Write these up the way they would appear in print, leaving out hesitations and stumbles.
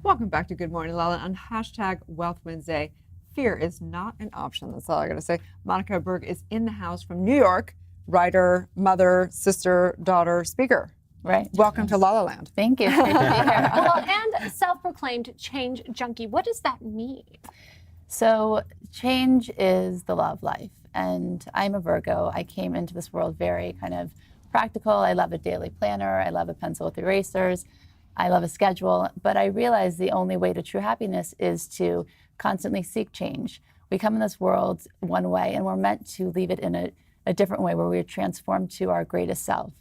Welcome back to Good Morning LaLa on hashtag Wealth Wednesday. Fear is not an option. That's all I got to say. Monica Berg is in the house from New York. Writer, mother, sister, daughter, speaker. Right. Welcome to La La Land. Thank you. It's great to be here. Well, and self-proclaimed change junkie. What does that mean? So change is the law of life. And I'm a Virgo. I came into this world very kind of practical. I love a daily planner. I love a pencil with erasers. I love a schedule. But I realized the only way to true happiness is to constantly seek change. We come in this world one way, and we're meant to leave it in a different way where we're transformed to our greatest self.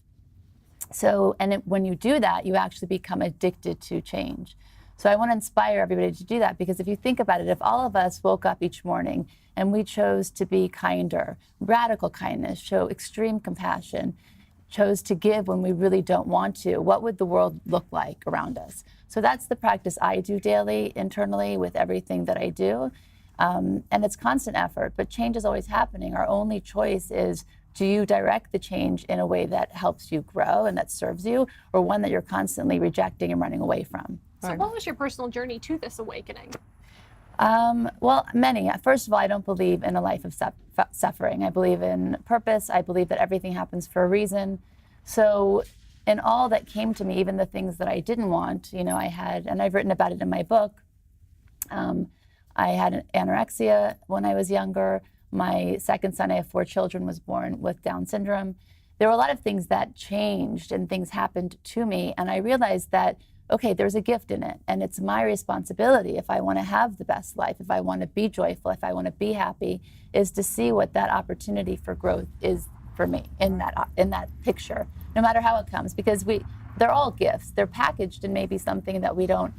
So, when you do that, you actually become addicted to change. So I want to inspire everybody to do that, because if you think about it, if all of us woke up each morning and we chose to be kinder, radical kindness, show extreme compassion, chose to give when we really don't want to, what would the world look like around us? So that's the practice I do daily, internally, with everything that I do. And it's constant effort, but change is always happening. Our only choice is, do you direct the change in a way that helps you grow and that serves you, or one that you're constantly rejecting and running away from? So what was your personal journey to this awakening? Well, many. First of all, I don't believe in a life of suffering. I believe in purpose. I believe that everything happens for a reason. So in all that came to me, even the things that I didn't want, I had, and I've written about it in my book, I had anorexia when I was younger. My second son, I have 4 children, was born with Down syndrome. There were a lot of things that changed and things happened to me. And I realized that, okay, there's a gift in it. And it's my responsibility, if I want to have the best life, if I want to be joyful, if I want to be happy, is to see what that opportunity for growth is for me in that picture, no matter how it comes. Because they're all gifts. They're packaged in maybe something that we don't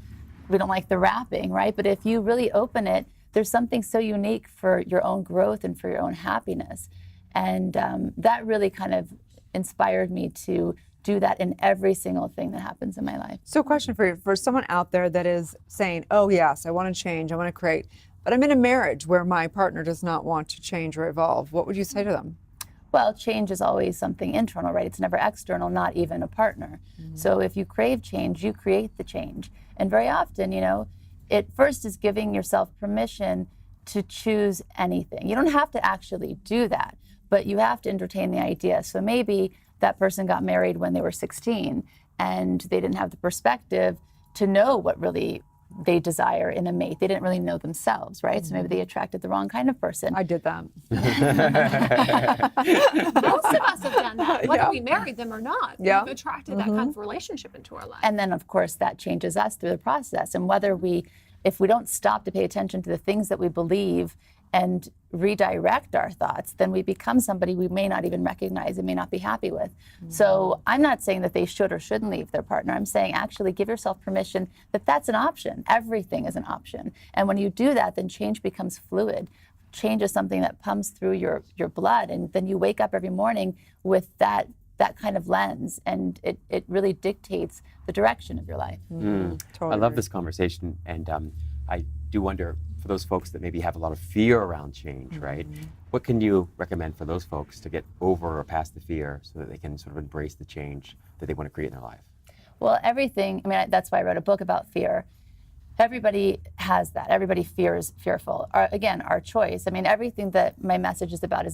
like the wrapping, right? But if you really open it, there's something so unique for your own growth and for your own happiness. And that really kind of inspired me to do that in every single thing that happens in my life. So question for you, for someone out there that is saying, oh yes, I want to change, I want to create, but I'm in a marriage where my partner does not want to change or evolve, what would you say to them? Well, change is always something internal, right? It's never external, not even a partner. Mm-hmm. So if you crave change, you create the change. And very often, it first is giving yourself permission to choose anything. You don't have to actually do that, but you have to entertain the idea. So maybe that person got married when they were 16 and they didn't have the perspective to know what really they desire in a mate. They didn't really know themselves, right? Mm-hmm. So maybe they attracted the wrong kind of person. I did that. Most of us have done that, whether we married them or not. Yeah. We've attracted that kind of relationship into our life. And then, of course, that changes us through the process. And if we don't stop to pay attention to the things that we believe and redirect our thoughts, then we become somebody we may not even recognize and may not be happy with. Mm-hmm. So I'm not saying that they should or shouldn't leave their partner. I'm saying actually give yourself permission that that's an option. Everything is an option. And when you do that, then change becomes fluid. Change is something that pumps through your blood, and then you wake up every morning with that kind of lens, and it really dictates the direction of your life. Mm. Totally. I love this conversation, and I do wonder, for those folks that maybe have a lot of fear around change, right? What can you recommend for those folks to get over or past the fear so that they can sort of embrace the change that they want to create in their life? Well, that's why I wrote a book about fear. Everybody has that. Everybody fearful. Our choice. Everything that my message is about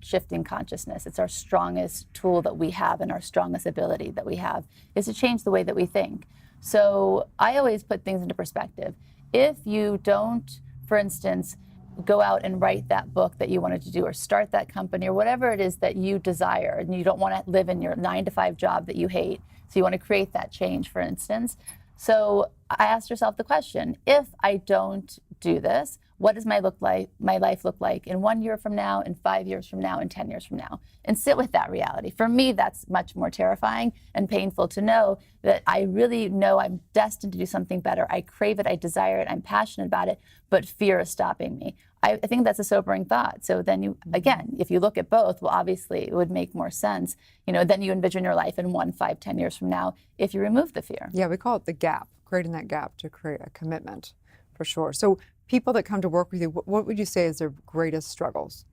shifting consciousness. It's our strongest tool that we have, and our strongest ability that we have is to change the way that we think. So I always put things into perspective. If you don't, for instance, go out and write that book that you wanted to do, or start that company, or whatever it is that you desire, and you don't want to live in your 9-to-5 job that you hate, so you want to create that change, for instance. So I asked yourself the question, if I don't do this, what does my life look like in 1 year from now, in 5 years from now, in 10 years from now? And sit with that reality. For me, that's much more terrifying and painful to know that I really know I'm destined to do something better. I crave it, I desire it, I'm passionate about it, but fear is stopping me. I think that's a sobering thought. So then if you look at both, well, obviously it would make more sense. Then you envision your life in 1, 5, 10 years from now if you remove the fear. Yeah, we call it the gap, creating that gap to create a commitment, for sure. So people that come to work with you, what would you say is their greatest struggles?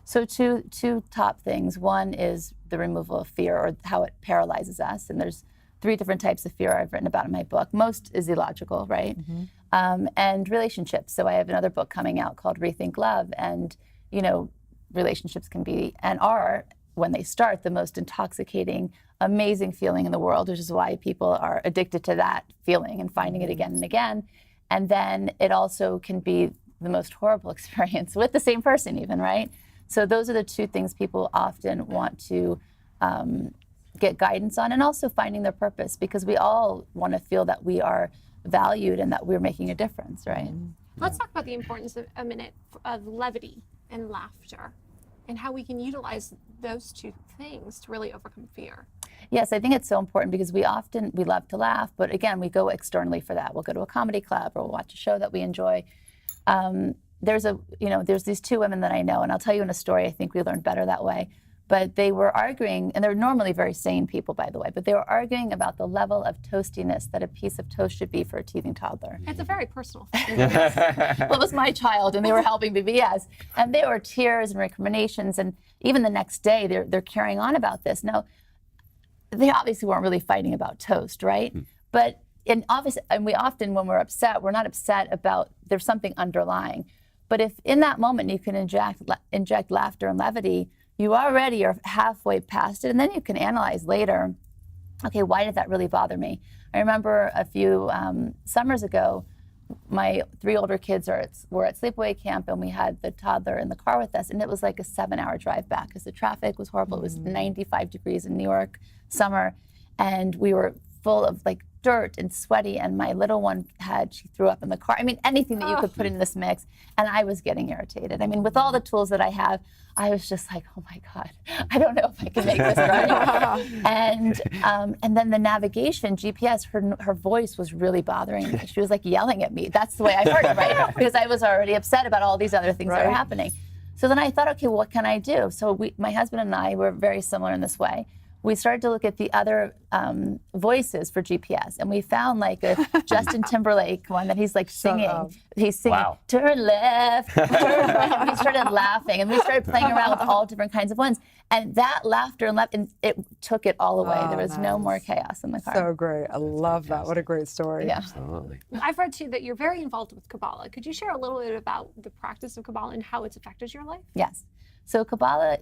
So two top things. One is the removal of fear, or how it paralyzes us. And there's 3 different types of fear I've written about in my book. Most is illogical, right? And relationships. So I have another book coming out called Rethink Love. And, you know, relationships can be and are, when they start, the most intoxicating, amazing feeling in the world, which is why people are addicted to that feeling and finding it again and again. And then it also can be the most horrible experience with the same person even, right? So those are the 2 things people often want to get guidance on, and also finding their purpose, because we all want to feel that we are valued and that we're making a difference, right? Let's talk about the importance of a minute of levity and laughter and how we can utilize those 2 things to really overcome fear. Yes, I think it's so important because we love to laugh, but again, we go externally for that. We'll go to a comedy club or we'll watch a show that we enjoy. There's these 2 women that I know, and I'll tell you in a story. I think we learned better that way. But they were arguing, and they're normally very sane people, by the way, but they were arguing about the level of toastiness that a piece of toast should be for a teething toddler. It's a very personal thing. Well, it was my child, and they were helping me, but yes. And there were tears and recriminations, and even the next day, they're carrying on about this. Now, they obviously weren't really fighting about toast, right? But we often, when we're upset, we're not upset about, there's something underlying. But if in that moment you can inject laughter and levity, you already are halfway past it, and then you can analyze later, okay, why did that really bother me? I remember a few summers ago, my 3 older kids were at sleepaway camp, and we had the toddler in the car with us, and it was like a 7-hour drive back because the traffic was horrible. It was 95 degrees in New York summer, and we were full of like dirt and sweaty, and my little one she threw up in the car. I mean, anything that you could put in this mix, and I was getting irritated. I mean, with all the tools that I have, I was just like, oh my God, I don't know if I can make this right. And then the navigation, GPS, her voice was really bothering me. She was like yelling at me. That's the way I heard it, right? Because I was already upset about all these other things that were happening. So then I thought, okay, what can I do? So my husband and I were very similar in this way. We started to look at the other voices for GPS, and we found like a Justin Timberlake one that he's like singing. He's singing, wow. Turn left, turn right. We started laughing, and we started playing around with all different kinds of ones. And that laughter and it took it all away. There was no more chaos in the car. So great. I love that. What a great story. Yeah. Absolutely. I've read too that you're very involved with Kabbalah. Could you share a little bit about the practice of Kabbalah and how it's affected your life? Yes. So Kabbalah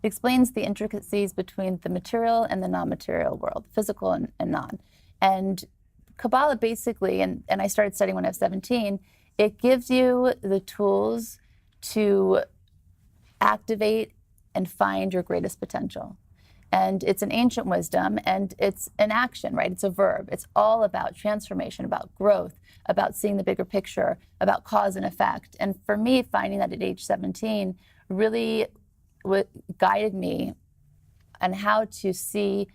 explains the intricacies between the material and the non-material world, physical and non. And Kabbalah basically, and I started studying when I was 17, it gives you the tools to activate and find your greatest potential. And it's an ancient wisdom, and it's an action, right? It's a verb. It's all about transformation, about growth, about seeing the bigger picture, about cause and effect. And for me, finding that at age 17 really guided me on how to see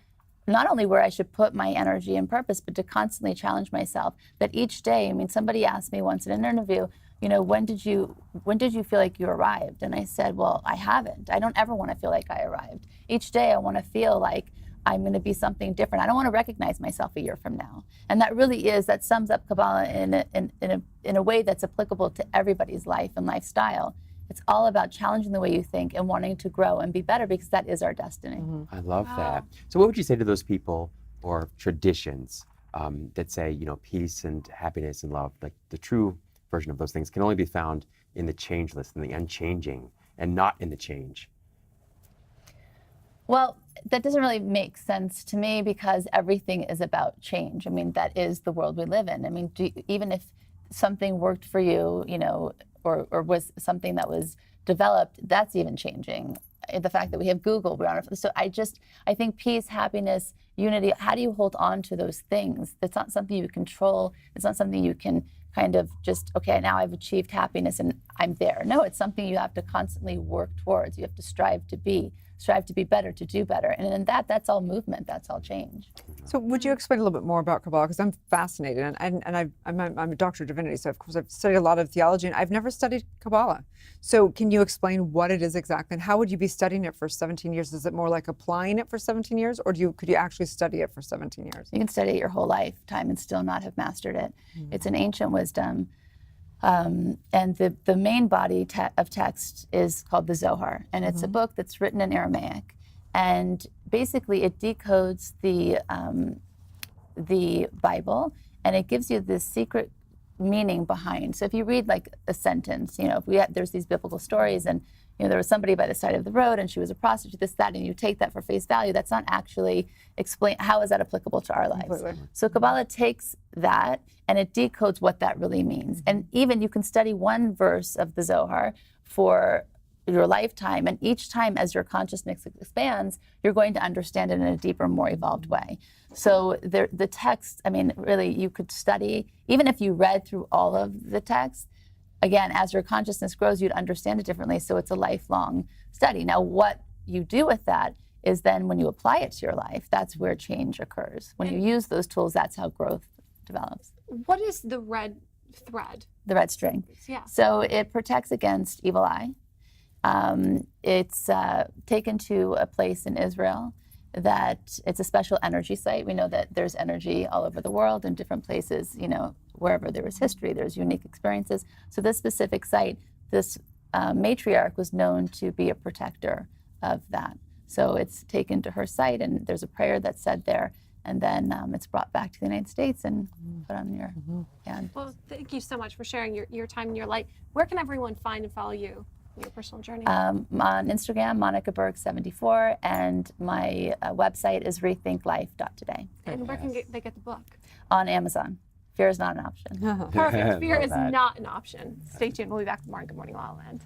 not only where I should put my energy and purpose, but to constantly challenge myself. That each day, I mean, somebody asked me once in an interview, you know, when did you feel like you arrived? And I said, well, I haven't. I don't ever want to feel like I arrived. Each day I want to feel like I'm going to be something different. I don't want to recognize myself a year from now. And that sums up Kabbalah in a way that's applicable to everybody's life and lifestyle. It's all about challenging the way you think and wanting to grow and be better, because that is our destiny. I love that. So what would you say to those people or traditions that say, you know, peace and happiness and love, like the true version of those things can only be found in the changeless, in the unchanging, and not in the change? Well, that doesn't really make sense to me, because everything is about change. I mean, that is the world we live in. I mean, even if something worked for you, you know, or was something that was developed, that's even changing. The fact that we have Google, so I think peace, happiness, unity, how do you hold on to those things? It's not something you control. It's not something you can kind of just, okay, now I've achieved happiness and I'm there. No, it's something you have to constantly work towards. You have to strive to be better, to do better. And in that's all movement, that's all change. So would you explain a little bit more about Kabbalah? Because I'm fascinated, and I'm a doctor of divinity, so of course I've studied a lot of theology, and I've never studied Kabbalah. So can you explain what it is exactly, and how would you be studying it for 17 years? Is it more like applying it for 17 years, or could you actually study it for 17 years? You can study it your whole lifetime and still not have mastered it. It's an ancient wisdom. And the main body of text is called the Zohar, and it's a book that's written in Aramaic. and basically it decodes the Bible, and it gives you this secret meaning behind. So if you read like a sentence, you know, if there's these biblical stories, and you know there was somebody by the side of the road and she was a prostitute, this, that, and you take that for face value, that's not actually explain how is that applicable to our lives. Completely. So Kabbalah takes that and it decodes what that really means. And even you can study one verse of the Zohar for your lifetime, and each time as your consciousness expands, you're going to understand it in a deeper, more evolved way. So the text, I mean, really, you could study, even if you read through all of the text, again, as your consciousness grows, you'd understand it differently. So it's a lifelong study. Now, what you do with that is then when you apply it to your life, that's where change occurs. When you use those tools, that's how growth develops. What is the red thread? The red string. Yeah. So it protects against evil eye. It's taken to a place in Israel that it's a special energy site. We know that there's energy all over the world in different places, you know, wherever there was history, there's unique experiences. So this specific site, this matriarch was known to be a protector of that. So it's taken to her site, and there's a prayer that's said there, and then it's brought back to the United States and put on your hand. Well, thank you so much for sharing your time and your light. Where can everyone find and follow you? Your personal journey? On Instagram, Monica Berg 74, and my website is rethinklife.today. And where can they get the book? On Amazon. Fear is not an option. Perfect. Fear Love is that. not an option. Stay tuned. We'll be back tomorrow. Good morning, La La Land.